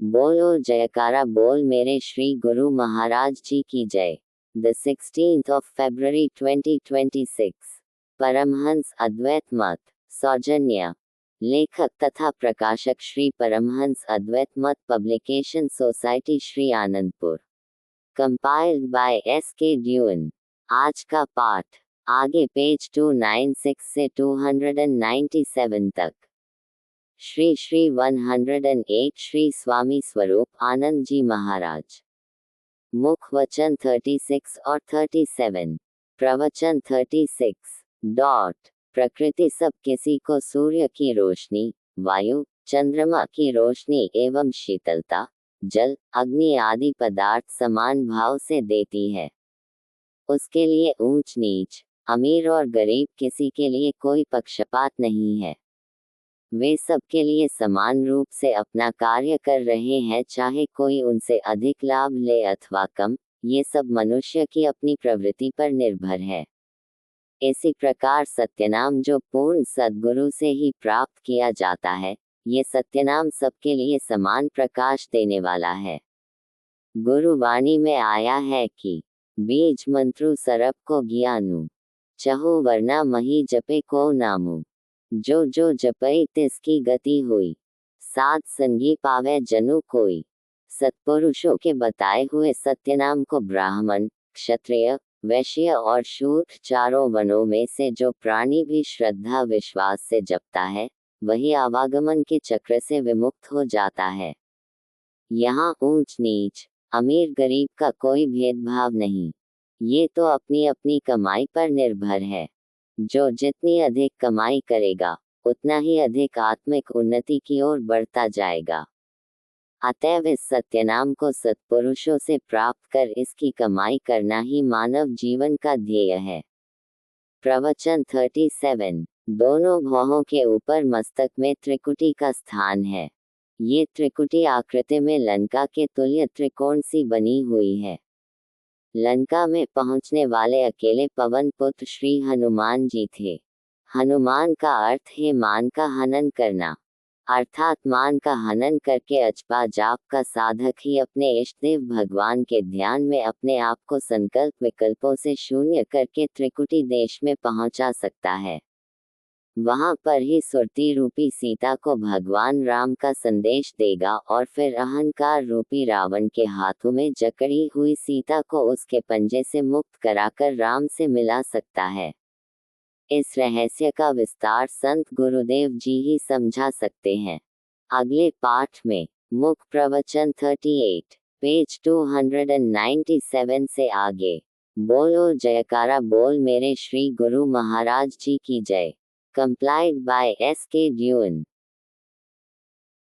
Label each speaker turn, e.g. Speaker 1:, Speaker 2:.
Speaker 1: बोलो जयकारा बोल मेरे श्री गुरु महाराज जी की जय। The 16th of February 2026। Paramhans अद्वैत मत सौजन्य। लेखक तथा प्रकाशक श्री परमहंस अद्वैत मत publication society Shri Anandpur. Compiled bye S.K. Dune. आज का पाठ आगे पेज 296 से 297 तक। श्री 108 श्री स्वामी स्वरूप आनंद जी महाराज। मुख वचन 36 और 37। प्रवचन 36। प्रकृति सब किसी को सूर्य की रोशनी, वायु, चंद्रमा की रोशनी एवं शीतलता, जल, अग्नि आदि पदार्थ समान भाव से देती है। उसके लिए ऊंच नीच, अमीर और गरीब किसी के लिए कोई पक्षपात नहीं है। वे सबके लिए समान रूप से अपना कार्य कर रहे हैं, चाहे कोई उनसे अधिक लाभ ले अथवा कम। ये सब मनुष्य की अपनी प्रवृत्ति पर निर्भर है। इसी प्रकार सत्यनाम जो पूर्ण सद्गुरु से ही प्राप्त किया जाता है, ये सत्यनाम सबके लिए समान प्रकाश देने वाला है। गुरुवाणी में आया है कि बीज मंत्रु सरप को ज्ञानु, चहु वरना मही जपे को नामु। जो जो जपई तिसकी गति हुई, साध संगी पावे जनु कोई। सत्पुरुषों के बताए हुए सत्यनाम को ब्राह्मण, क्षत्रिय, वैश्य और शूद्र चारों वर्णों में से जो प्राणी भी श्रद्धा विश्वास से जपता है, वही आवागमन के चक्र से विमुक्त हो जाता है। यहाँ ऊंच नीच, अमीर गरीब का कोई भेदभाव नहीं। ये तो अपनी अपनी कमाई पर निर्भर है। जो जितनी अधिक कमाई करेगा, उतना ही अधिक आत्मिक उन्नति की ओर बढ़ता जाएगा। अतएव इस सत्यनाम को सत्पुरुषों से प्राप्त कर इसकी कमाई करना ही मानव जीवन का ध्येय है। प्रवचन 37। दोनों भौहों के ऊपर मस्तक में त्रिकुटी का स्थान है। ये त्रिकुटी आकृति में लंका के तुल्य त्रिकोण सी बनी हुई है। लंका में पहुंचने वाले अकेले पवन पुत्र श्री हनुमान जी थे। हनुमान का अर्थ है मान का हनन करना, अर्थात मान का हनन करके अजपा जाप का साधक ही अपने इष्टदेव भगवान के ध्यान में अपने आप को संकल्प विकल्पों से शून्य करके त्रिकुटी देश में पहुंचा सकता है। वहां पर ही सुरती रूपी सीता को भगवान राम का संदेश देगा और फिर अहंकार रूपी रावण के हाथों में जकड़ी हुई सीता को उसके पंजे से मुक्त कराकर राम से मिला सकता है। इस रहस्य का विस्तार संत गुरुदेव जी ही समझा सकते हैं। अगले पाठ में मुख प्रवचन 38 पेज 297 से आगे। बोलो जयकारा बोल मेरे श्री गुरु महाराज जी की जय। Complied by S.K. ड्यून।